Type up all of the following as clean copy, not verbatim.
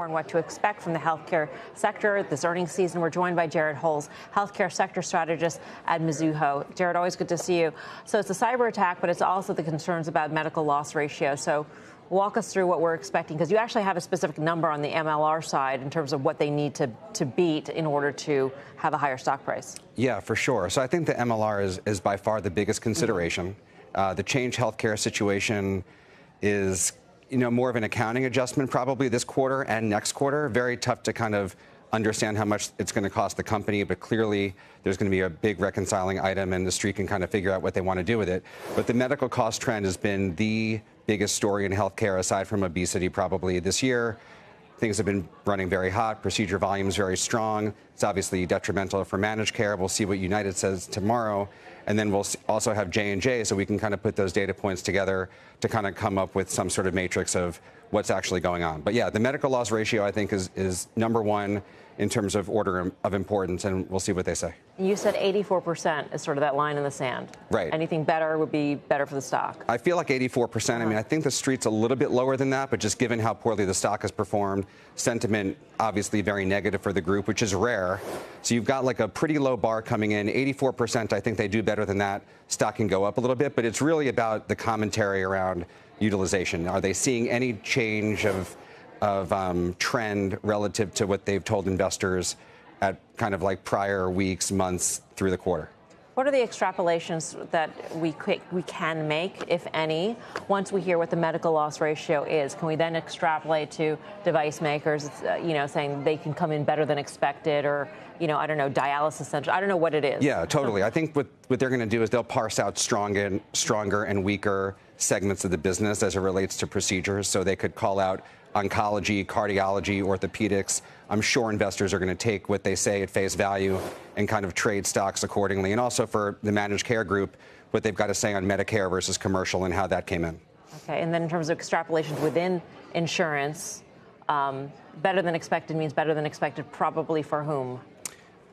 warn what to expect from the healthcare sector this earnings season. We're joined by Jared Holz, healthcare sector strategist at Mizuho. Jared, always good to see you. So it's a cyber attack, but it's also the concerns about medical loss ratio. So walk us through what we're expecting, because you actually have a specific number on the MLR side in terms of what they need to beat in order to have a higher stock price. Yeah, for sure. So I think the MLR is by far the biggest consideration. The Change Healthcare situation is, more of an accounting adjustment probably this quarter and next quarter. Very tough to kind of understand how much it's going to cost the company, but clearly there's going to be a big reconciling item and the street can kind of figure out what they want to do with it. But the medical cost trend has been the biggest story in healthcare aside from obesity probably this year. Things have been running very hot. Procedure volume is very strong. It's obviously detrimental for managed care. We'll see what United says tomorrow. And then we'll also have J&J, so we can kind of put those data points together to kind of come up with some sort of matrix of what's actually going on. But yeah, the medical loss ratio, I think, is number one in terms of order of importance, and we'll see what they say. You said 84% is sort of that line in the sand. Right. Anything better would be better for the stock. I feel like 84%. I mean, I think the street's a little bit lower than that, but just given how poorly the stock has performed, sentiment obviously very negative for the group, which is rare. So you've got like a pretty low bar coming in. 84%, I think they do better than that. Stock can go up a little bit, but it's really about the commentary around utilization. Are they seeing any change of trend relative to what they've told investors at kind of like prior weeks, months through the quarter? What are the extrapolations that we can make, if any, once we hear what the medical loss ratio is? Can we then extrapolate to device makers, saying they can come in better than expected, or, I don't know, dialysis centers? I don't know what it is. Yeah, totally. I think what they're going to do is they'll parse out stronger and weaker segments of the business as it relates to procedures. So they could call out oncology, cardiology, orthopedics. I'm sure investors are going to take what they say at face value and kind of trade stocks accordingly. And also for the managed care group, what they've got to say on Medicare versus commercial and how that came in. Okay. And then in terms of extrapolations within insurance, better than expected means better than expected probably for whom?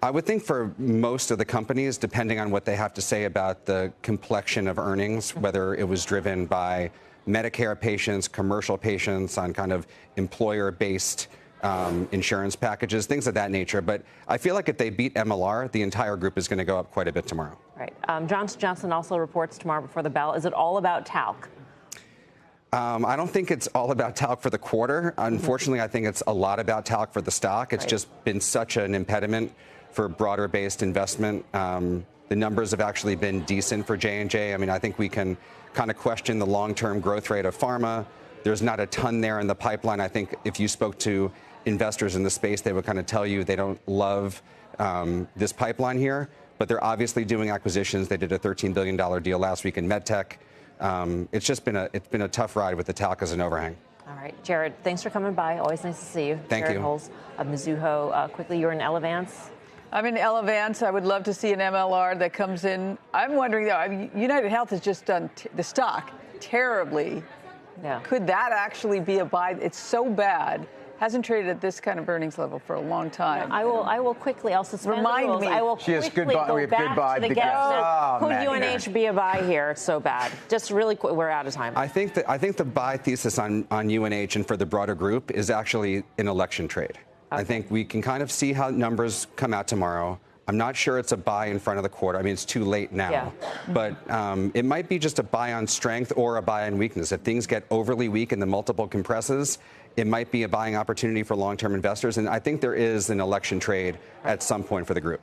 I would think for most of the companies, depending on what they have to say about the complexion of earnings, whether it was driven by Medicare patients, commercial patients, on kind of employer-based insurance packages, things of that nature. But I feel like if they beat MLR, the entire group is going to go up quite a bit tomorrow. Right. Johnson & Johnson also reports tomorrow before the bell. Is it all about talc? I don't think it's all about talc for the quarter. Unfortunately, I think it's a lot about talc for the stock. It's just been such an impediment for broader-based investment. The numbers have actually been decent for J&J. I mean, I think we can kind of question the long-term growth rate of pharma. There's not a ton there in the pipeline. I think if you spoke to investors in the space, they would kind of tell you they don't love this pipeline here. But they're obviously doing acquisitions. They did a $13 billion deal last week in medtech. It's been a tough ride with the talc as an overhang. All right, Jared, thanks for coming by. Always nice to see you. Thank you. Jared Holz of Mizuho. Quickly, you're in Elevance. I'm in Elevance. I would love to see an MLR that comes in. I'm wondering, though, UnitedHealth has just done the stock terribly. Yeah. Could that actually be a buy? It's so bad. Hasn't traded at this kind of earnings level for a long time. I will quickly, I'll suspend Remind the rules. me. I will quickly go back to the guest. Could UNH be a buy here? It's so bad. Just really quick, we're out of time. I think the buy thesis on UNH and for the broader group is actually an election trade. Okay. I think we can kind of see how numbers come out tomorrow. I'm not sure it's a buy in front of the quarter. I mean, it's too late now. Yeah. But it might be just a buy on strength or a buy on weakness. If things get overly weak and the multiple compresses, it might be a buying opportunity for long-term investors. And I think there is an election trade at some point for the group.